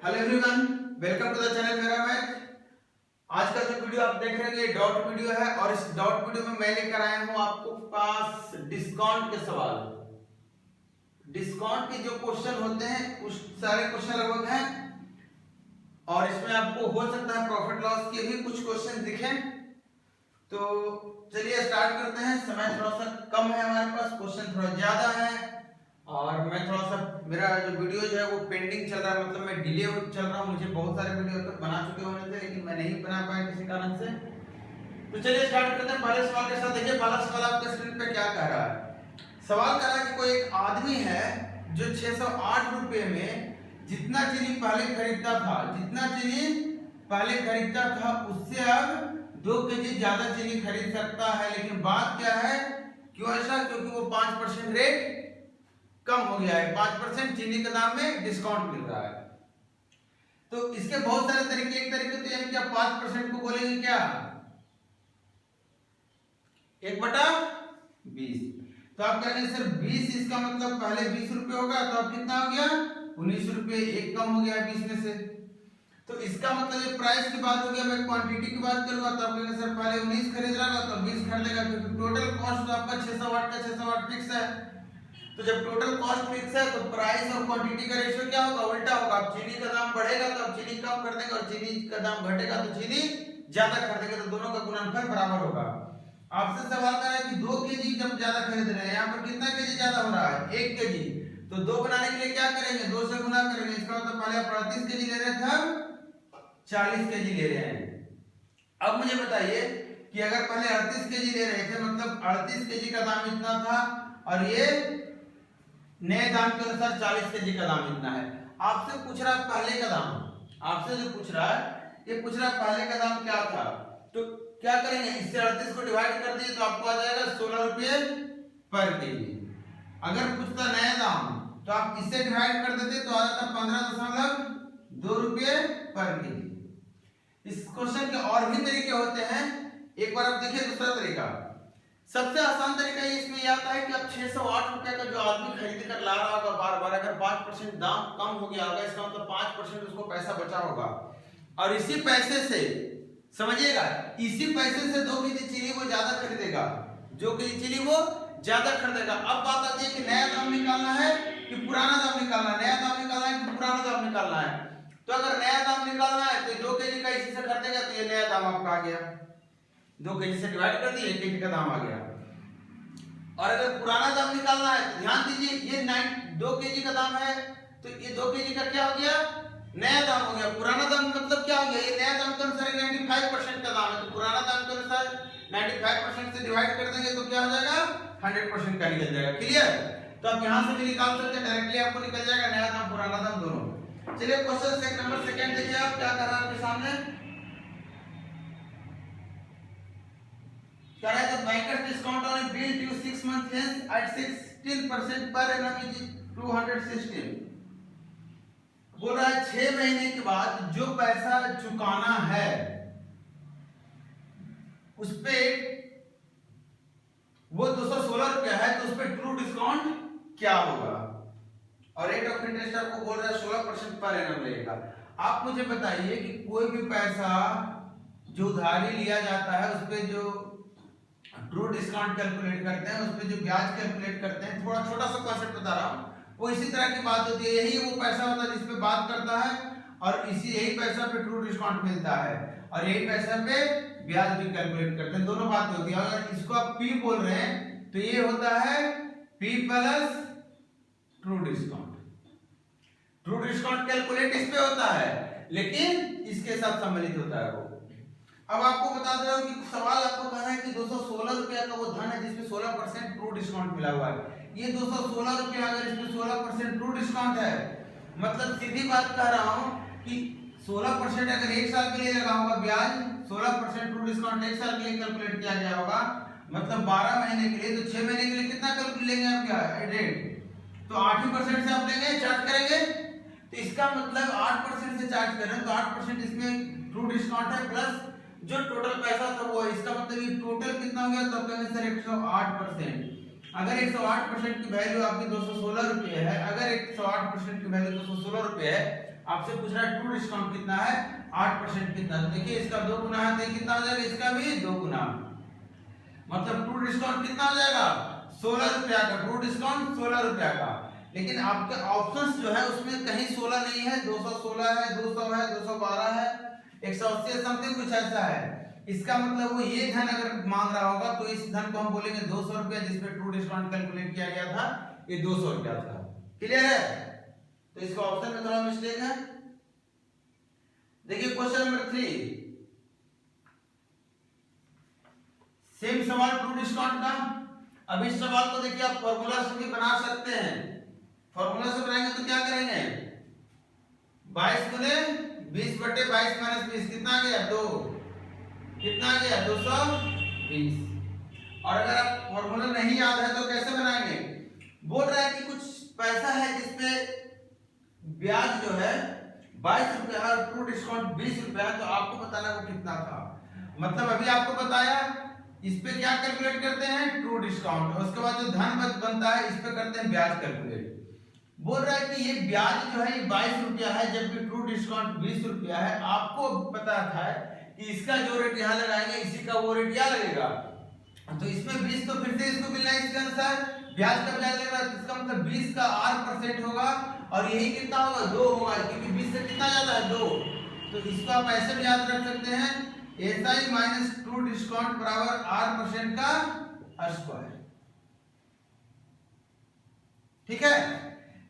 Hello everyone, welcome to the channel मेरा math. आज का जो वीडियो आप देख रहे हैं ये डॉट वीडियो है और इस डॉट वीडियो में मैं लेकर आया हूं आपको पास डिस्काउंट के सवाल। डिस्काउंट के जो क्वेश्चन होते हैं उस सारे क्वेश्चन लगभग हैं और इसमें आपको हो सकता है प्रॉफिट लॉस के भी कुछ क्वेश्चन दिखें। तो चलिए स्टार्ट करते हैं। समय थोड़ा सा कम है हमारे पास, क्वेश्चन थोड़ा ज्यादा है और मैं थोड़ा सा मेरा जो वीडियो जो है वो पेंडिंग चल रहा है, मतलब मैं डिले चल रहा हूँ। मुझे बहुत सारे वीडियो तक बना चुके होने थे लेकिन मैं नहीं बना पाया किसी कारण से। तो चलिए स्टार्ट करते हैं पहले सवाल के साथ। देखिए पहला सवाल आपके स्क्रीन पे क्या कह रहा है। सवाल कह रहा है कि कोई एक आदमी है जो 608 रुपए में जितना चीनी पहले खरीदता था उससे अब 2 केजी ज्यादा चीनी खरीद सकता है, लेकिन बात क्या है, क्यों ऐसा? क्योंकि वो 5% रेट कम हो गया है, 5% चीनी के दाम में डिस्काउंट मिल रहा है। तो इसके बहुत सारे तरीके, एक तरीके तो यानी क्या 5% को बोलेंगे क्या 1/20। तो आप कहेंगे सर 20, इसका मतलब पहले 20 रुपए होगा तो अब कितना हो गया 19 रुपए, एक कम हो गया 20 में से। तो इसका मतलब ये प्राइस की बात हो गया। मैं क्वांटिटी की बात करूंगा तो आप कहेंगे सर पहले 19 खरीद रहा था तो 20 खरीदेगा, क्योंकि टोटल कॉस्ट तो आपका 608 का 608 फिक्स है। तो जब टोटल कॉस्ट फिक्स है तो प्राइस और क्वांटिटी का रेशियो क्या होगा, उल्टा होगा। अब चीनी का दाम बढ़ेगा तो अब चीनी कम कर देंगे और चीनी का दाम घटेगा तो चीनी ज्यादा कर देंगे, तो दोनों का गुणनफल बराबर होगा। आपसे सवाल कर रहा है कि 2 केजी जब ज्यादा खरीद रहे हैं, यहाँ पर कितना केजी ज्यादा हो रहा है 1 केजी, तो 2 बनाने के लिए क्या करेंगे 2 से गुना करेंगे। इसका मतलब पहले आप 38 केजी ले रहे थे, अब 40 केजी ले रहे हैं। अब मुझे बताइए कि अगर पहले 38 केजी ले रहे थे, मतलब 38 केजी का दाम इतना था और ये नए दाम के अनुसार 40 केजी का दाम इतना है। आपसे पूछ रहा है पहले का दाम, आपसे जो पूछ रहा है ये पूछ रहा है पहले का दाम क्या था। तो क्या करेंगे, इससे 38 को डिवाइड कर दिए तो आपको आ जाएगा 16 रुपये पर केजी। अगर पूछता नया दाम तो आप इससे डिवाइड कर देते तो आ जाता 15.2 रुपये पर केजी। इस क्वेश्चन के और भी तरीके होते हैं, एक बार आप देखिए दूसरा तरीका। सबसे आसान तरीका इसमें यह आता है कि अब 608 रुपए का जो आदमी खरीद कर ला रहा होगा बार बार, अगर 5% दाम कम हो गया होगा, इसका मतलब 5% उसको पैसा बचा होगा और इसी पैसे से, समझिएगा, इसी पैसे से 2 केजी चीनी वो ज्यादा खरीदेगा, 2 केजी चीनी वो ज्यादा खरीदेगा। अब बात आती है कि नया दाम निकालना है कि पुराना दाम निकालना है, नया दाम निकालना है कि पुराना दाम निकालना है। तो अगर नया दाम निकालना है तो 2 केजी का इसी से खरीदेगा तो ये नया दाम आपका आ गया, 2 केजी से डिवाइड कर दिए 1 केजी का दाम आ गया। और अगर पुराना दाम निकालना है तो ध्यान दीजिए, ये 2 केजी का दाम है तो ये 2 केजी का क्या हो गया नया दाम हो गया। पुराना दाम मतलब क्या हो गया, ये नया दाम के अनुसार 95% का दाम है, तो पुराना दाम के अनुसार 95% से डिवाइड कर देंगे तो क्या हो जाएगा 100% का निकल जाएगा। क्लियर? तो आप यहां से भी निकाल सकते हैं, डायरेक्टली आपको निकल जाएगा नया दाम पुराना दाम दोनों। चलिए क्वेश्चन नंबर सेकंड देखिए, आप क्या कर रहा है आपके सामने। The banker's discount on a bill due 6 months hence at 16% per annum is 216। बोल रहा है 6 महीने के बाद जो पैसा चुकाना है उस पे वो 216 रुपया है, तो उस पे ट्रू डिस्काउंट क्या होगा। और रेट ऑफ इंटरेस्ट आपको बोल रहा है 16% पर एनम रहेगा। आप मुझे बताइए कि कोई भी पैसा जो उधारी लिया जाता है उस पे जो ट्रू डिस्काउंट कैलकुलेट करते हैं, उस पे जो ब्याज कैलकुलेट करते हैं, थोड़ा छोटा सा कॉन्सेप्ट बता रहा हूँ, वो इसी तरह की बात होती है। यही वो पैसा होता है जिस पे बात करता है और यही पैसा पे ट्रू डिस्काउंट मिलता है और यही पैसा पे ब्याज भी कैलकुलेट करते हैं, दोनों बात होती है। अगर इसको आप पी बोल रहे हैं तो ये होता है P plus true discount. True discount calculate इस पे होता है लेकिन इसके साथ सम्मिलित होता है वो। अब आपको बता दे रहा हूं कि सवाल आपको कहना है कि 216 रुपया का वो धन है जिसमें 16% ट्रू डिस्काउंट मिला हुआ है। ये 216 रुपया अगर इसमें 16% ट्रू डिस्काउंट है, मतलब सीधी बात कह रहा हूं कि 16% अगर 1 साल के लिए लगा होगा ब्याज, 16% ट्रू डिस्काउंट 1 साल के लिए कैलकुलेट किया गया होगा, मतलब 12 महीने के लिए, तो 6 महीने के लिए कितना कैलकुलेट लेंगे आप क्या रेट, तो 8% से आप लेंगे, चार्ज करेंगे। तो इसका मतलब 8% से चार्ज कर रहे हैं तो 8% इसमें ट्रू डिस्काउंट है प्लस जो टोटल पैसा था वो, इसका मतलब ये टोटल कितना हो गया, तब कहने सर 108%। अगर 108% की वैल्यू आपकी 216 रुपये है, अगर 108% की वैल्यू 216 रुपये है आपसे पूछ रहा है ट्रू डिस्काउंट कितना है, 8% कितना। तो देखिए इसका 2 गुना है तो कितना हो जाएगा, इसका भी 2 गुना, मतलब ट्रू डिस्काउंट कितना हो जाएगा, 16 रुपया का। ट्रू डिस्काउंट 16 रुपया का। लेकिन आपके ऑप्शंस जो है उसमें कहीं 16 नहीं है, 216 है, 200 है, 212 है, 180 है, समथिंग कुछ ऐसा है। इसका मतलब वो ये धन अगर मांग रहा होगा तो इस धन को हम बोलेंगे 200 रुपया, जिसपे ट्रू डिस्काउंट कैलकुलेट किया गया था, ये 200 रुपया था। क्लियर है? तो इसका ऑप्शन में थोड़ा मिस्टेक है। देखिए क्वेश्चन नंबर 3, सेम सवाल ट्रू डिस्काउंट का। अब इस सवाल को देखिए आप फॉर्मूला से भी बना सकते हैं। फॉर्मूला से बनाएंगे तो क्या करेंगे, 22 गुने 20 बटे 22 माइनस 20 कितना आ गया, 2, कितना आ गया, 220। और अगर आप फॉर्मूला नहीं याद है तो कैसे बनाएंगे, बोल रहा है कि कुछ पैसा है जिसपे ब्याज जो है 22 रुपया और ट्रू डिस्काउंट 20 रुपया, तो आपको बताना वो कितना था। मतलब अभी आपको बताया, इस पे क्या कैलकुलेट करते हैं, ट्रू डिस्काउंट, और उसके बाद जो धन बनता है इस पे करते हैं ब्याज कैलकुलेट। बोल रहा है कि ये ब्याज जो है 22 रुपया है, जबकि ट्रू डिस्काउंट 20 रुपया है। आपको पता था कि इसका जो रेट यहाँ लगाएंगे इसी का वो रेट यहाँ लगेगा, तो इसमें 20 तो फिर से इसको मिलना है इसके अनुसार, ब्याज का ब्याज लग रहा है, इसका मतलब 20 का 8% होगा, और यही कितना होगा, 2 होगा, क्योंकि 20 से कितना ज्यादा है, 2। तो इसको आप ऐसे भी याद रख सकते हैं, SI माइनस ट्रू डिस्काउंट बराबर 8% का स्क्वायर। ठीक है?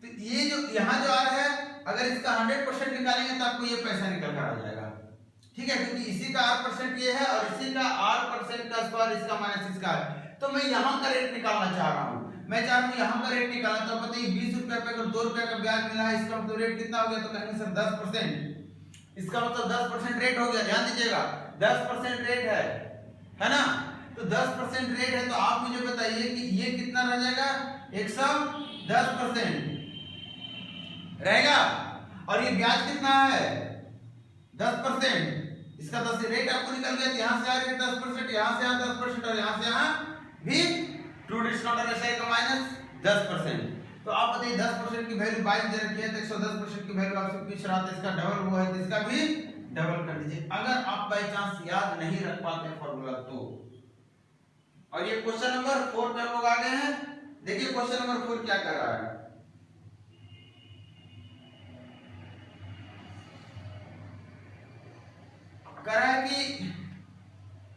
तो ये जो यहाँ जो आ रहा है, अगर इसका 100% निकालेंगे तो आपको ये पैसा निकल कर आ जाएगा। ठीक है, क्योंकि इसी का 8% ये है और इसी का 8% का स्क्वायर, इसका माइनस इसका है। तो मैं यहाँ का रेट निकालना चाह रहा हूँ, मैं चाह रहा हूँ यहाँ का रेट निकालना। तो बताइए 20 रुपया पे अगर 2 रुपया का ब्याज मिला है, इसका मतलब रेट कितना हो गया, तो कहेंगे सर 10%। इसका मतलब 10% रेट हो गया, ध्यान दीजिएगा 10% रेट है ना। तो 10% रेट है, तो आप मुझे बताइए कि ये कितना रह जाएगा, 110% रहेगा। और ये ब्याज कितना है, 10%। इसका 10 रेट आपको निकल गया, यहाँ से आ रहा 10%, यहाँ से आ 10%, और यहाँ से यहाँ भी ट्रू डिस्काउंट और एसआई का माइनस 10%। तो आप बताइए 10% की वैल्यू 22 दे रखी है, तो 110% की वैल्यू आपसे पूछ रहा था, इसका डबल वो है, तो इसका भी डबल कर दीजिए, अगर आप बाय चांस याद नहीं रख पाते फॉर्मूला तो। और ये क्वेश्चन नंबर 4 पे हम लोग आ गए हैं। देखिए क्वेश्चन नंबर 4 क्या कर रहा है, कह रहा है कि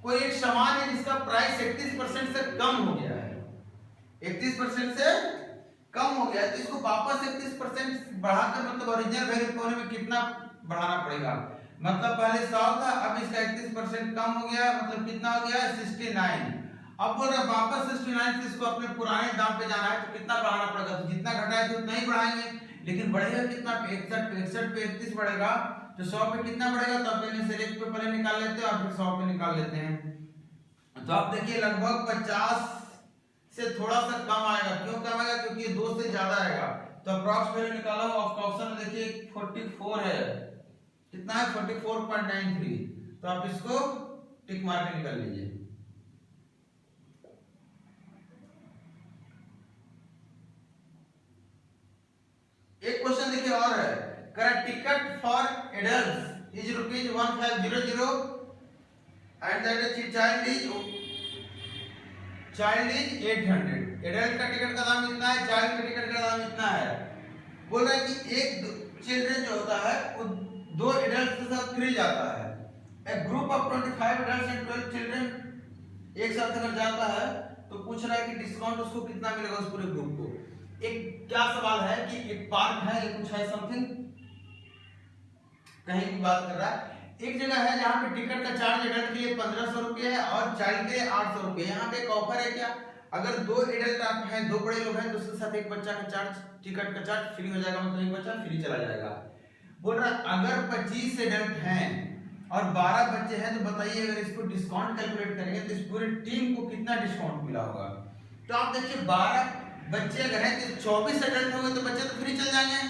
कोई एक सामान है जिसका प्राइस 31% से कम हो गया है, 31% से कम हो गया है, तो इसको वापस 31% बढ़ाकर मतलब ओरिजिनल वैल्यू होने में कितना बढ़ाना पड़ेगा। मतलब पहले 100 था, अब इसका 31% कम हो गया, मतलब कितना हो गया, 69। अब बोल रहा वापस 69 से इसको अपने पुराने दाम पे जाना है, तो कितना बढ़ाना पड़ेगा, तो जितना घटाए थे उतना ही बढ़ाएंगे, लेकिन बढ़ेगा कितना, 61 पे 31 बढ़ेगा, तो 100 पे कितना बढ़ेगा, तो आप इन्हें सिलेक्ट पे पहले निकाल लेते हैं और फिर 100 पे निकाल लेते हैं। तो आप देखिए लगभग 50 से थोड़ा सा कम आएगा। क्यों कम आएगा, क्योंकि ये 2 से ज्यादा आएगा। तो अप्रॉक्स वैल्यू निकाला हूं, आपका ऑप्शन में देखिए 44 है, कितना है, 44.93। तो आप इसको टिक मार के निकाल लीजिए। एक क्वेश्चन देखिए और है, correct ticket for adults is ₹1500 and that is child is 800। Adult का टिकट का दाम इतना है, चाइल्ड का टिकट का दाम इतना है। बोल रहा है कि एक चिल्ड्रन जो होता है वो 2 एडल्ट के साथ फ्री जाता है। A group of 25 adults and 12 children एक साथ अगर जाता है तो पूछ रहा है कि डिस्काउंट उसको कितना मिलेगा उस पूरे ग्रुप को। एक क्या सवाल है कि एक पार्क है या कुछ है समथिंग, कहीं की बात कर रहा है। एक जगह है जहाँ पे टिकट का चार्ज एडल्ट के लिए 1500 रुपये है और चाइल्ड के लिए 800 रुपये। यहाँ पे एक ऑफर है क्या, अगर 2 एडल्ट आप हैं, 2 बड़े लोग हैं, तो उसके साथ एक बच्चा का चार्ज, टिकट का चार्ज फ्री हो जाएगा, मतलब एक बच्चा फ्री चला जाएगा। बोल रहा अगर 25 एडल्ट हैं और 12 बच्चे हैं, तो बताइए अगर इसको डिस्काउंट कैलकुलेट करेंगे तो इस पूरी टीम को कितना डिस्काउंट मिला होगा। तो आप देखिए 12 बच्चे अगर हैं तो 24 एडल्ट होंगे तो बच्चे तो फ्री चल जाएंगे,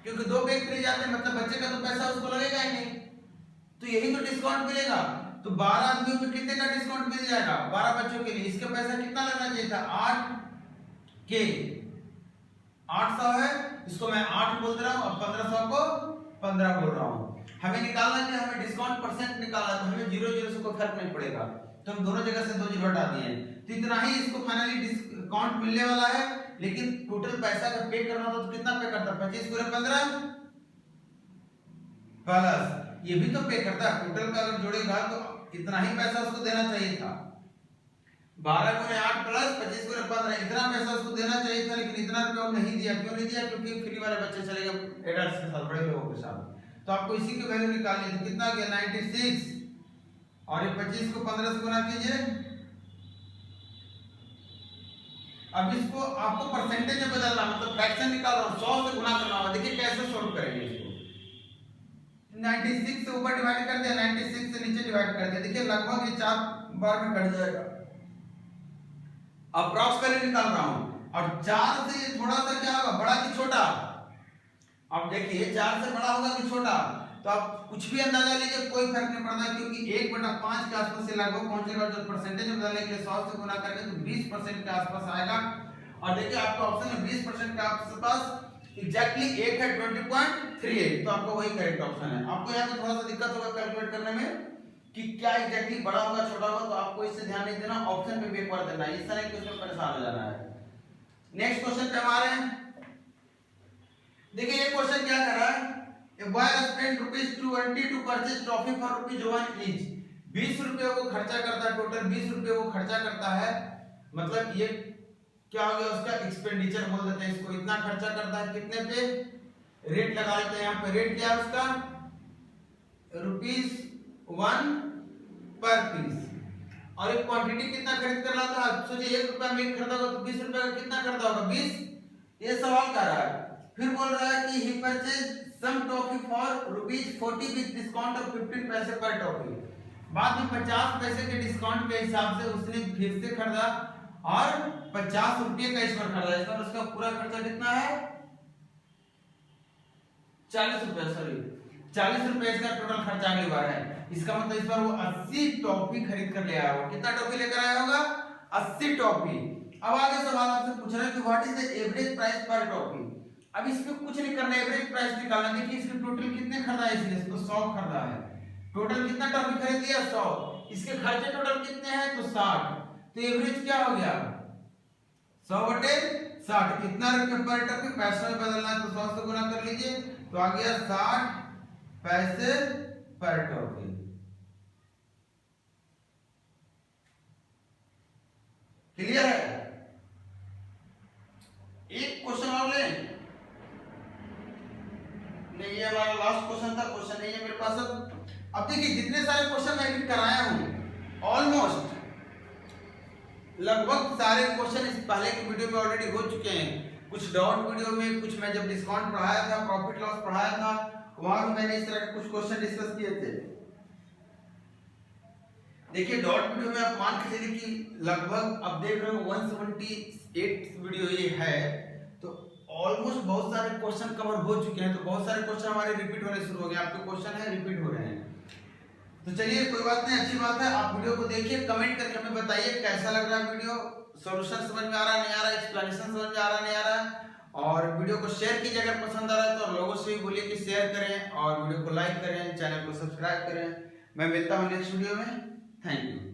क्योंकि 2 बैग फ्री जाते हैं, मतलब बच्चे का तो पैसा उसको लगेगा ही नहीं, तो यही तो डिस्काउंट मिलेगा। तो 12 आदमियों पे कितने का डिस्काउंट मिल जाएगा, 12 बच्चों के लिए इसका पैसा कितना लगना चाहिए था, 8 है, इसको मैं 8 बोल रहा हूँ, और 1500 को 15 बोल रहा हूँ। हमें निकालना है, हमें डिस्काउंट परसेंट निकालना, तो हमें 0 से कोई फर्क नहीं पड़ेगा, तो हम दोनों जगह से 2 जीरो हटा दिए हैं, तो इतना ही इसको फाइनली डिस्काउंट मिलने वाला है। लेकिन टोटल पैसा का पे करना था तो कितना पे करता, 25 गुणे 15 प्लस ये भी तो पे करता है, टोटल का अगर जोड़ेगा तो इतना ही पैसा उसको देना चाहिए था, 12 गुणे 8 प्लस 25 गुणे 15, इतना पैसा उसको देना चाहिए था, लेकिन इतना रुपया नहीं दिया। क्यों नहीं दिया? क्योंकि फ्री वाले बच्चे चले गए एडल्ट्स के साथ, बड़े लोगों के साथ। तो आपको इसी की वैल्यू निकालनी है, तो कितना गया 96, और ये 25 को 15 से गुना कीजिए। अब इसको आपको परसेंटेज में बदलना, मतलब फ्रैक्शन निकाल रहा हूं, 100 से गुना करना होगा। देखिए कैसे सॉल्व करेंगे इसको, 96 से ऊपर डिवाइड कर दिया, 96 से नीचे डिवाइड कर दिया। देखिए लगभग ये 4 बार में कट जाएगा, अप्रॉक्स वैल्यू निकाल रहा हूं। और 4 से ये थोड़ा सा क्या होगा, बड़ा कि छोटा? अब देखिए 4 से बड़ा होगा कि छोटा, तो आप कुछ भी अंदाजा लीजिए, कोई फर्क नहीं पड़ता, क्योंकि 1/5 के आसपास से लगभग पहुंचेगा। जो परसेंटेज में बदलने के लिए 100 से गुना करके तो 20% के आसपास आएगा। और देखिए आपका ऑप्शन में 20% के आसपास एग्जैक्टली 1 है 20.38, तो आपका वही करेक्ट ऑप्शन है। आपको यहाँ पे थोड़ा सा दिक्कत होगा कैलकुलेट करने में कि क्या एग्जैक्टली बड़ा होगा छोटा होगा, तो आपको इससे ध्यान नहीं देना, ऑप्शन पे भी एक बार देना है, इस तरह कि उसमें परेशान हो जाना है। नेक्स्ट क्वेश्चन पे हमारे हैं, देखिए ये क्वेश्चन क्या कर रहा है, a boy spent ₹20 to purchase toffee for ₹1 each, 20 रुपए वो खर्चा करता है, टोटल 20 रुपए वो खर्चा करता है। मतलब ये क्या हो गया, उसका एक्सपेंडिचर बोल देते हैं इसको, इतना खर्चा करता है, कितने पे? रेट लगा लेते हैं यहाँ पे, रेट क्या है उसका, ₹1 पर पीस। और एक क्वांटिटी कितना खरीद कर लाता है, सोचिए 1 रुपया में खरीदा होगा तो 20 रुपए का कितना खरीदा होगा, 20। ये सवाल कर रहा है। फिर बोल रहा है कि he purchased some toffee for ₹40 with discount of 15 पैसे पर टॉफी। बाद में 50 पैसे के डिस्काउंट के हिसाब से उसने फिर से खरीदा और 50 रुपये का इस पर खरीदा। इस पर उसका पूरा खर्चा कितना है, 40 रुपए, सॉरी 40 रुपए इसका टोटल खर्चा अगली बार है। इसका मतलब इस बार वो 80 टॉफी खरीद कर ले आया होगा। कितना टॉफी लेकर आया होगा, 80 टॉफी। अब आगे सवाल आपसे पूछ रहा है कि what is the average price पर टॉफी। अब इसमें कुछ नहीं करना, एवरेज प्राइस निकालना। देखिए इसके टोटल कितने खरीदा है इसने, तो 100 खरीदा है। टोटल कितना टॉफी खरीद लिया, 100। इसके खर्चे टोटल कितने हैं, तो 60। तो एवरेज क्या हो गया, 100/60। कितना रुपए पर टॉफी, पैसे में बदलना है तो 100 से गुना कर लीजिए, तो आ गया 60 पैसे पर टॉफी। क्लियर है? एक क्वेश्चन और लें, नहीं ये हमारा लास्ट क्वेश्चन था, क्वेश्चन नहीं है मेरे पास। अब देखिए जितने सारे क्वेश्चन मैं भी कराया हूं, ऑलमोस्ट लगभग सारे क्वेश्चन इस पहले की वीडियो में ऑलरेडी हो चुके हैं। कुछ डाउट वीडियो में, कुछ मैं जब डिस्काउंट पढ़ाया था, प्रॉफिट लॉस पढ़ाया था, वहां भी मैंने इस तरह के कुछ क्वेश्चन डिस्कस किए थे। देखिए डॉट वीडियो में आप मान के चलिए कि लगभग अब देख रहे हो 178 वीडियो ये है, तो ऑलमोस्ट बहुत सारे क्वेश्चन कवर हो चुके हैं। तो बहुत सारे क्वेश्चन हमारे रिपीट होने शुरू हो गए, आपके क्वेश्चन है रिपीट हो रहे हैं। तो चलिए कोई बात नहीं, अच्छी बात है। आप वीडियो को देखिए, कमेंट करके हमें बताइए कैसा लग रहा है वीडियो, सॉल्यूशन समझ में आ रहा है नहीं आ रहा है, एक्सप्लेनेशन समझ में आ रहा है नहीं आ रहा है। और वीडियो को शेयर कीजिए अगर पसंद आ रहा है तो, लोगों से भी बोलिए कि शेयर करें और वीडियो को लाइक करें, चैनल को सब्सक्राइब करें। मैं मिलता हूँ नेक्स्ट वीडियो में। Thank you.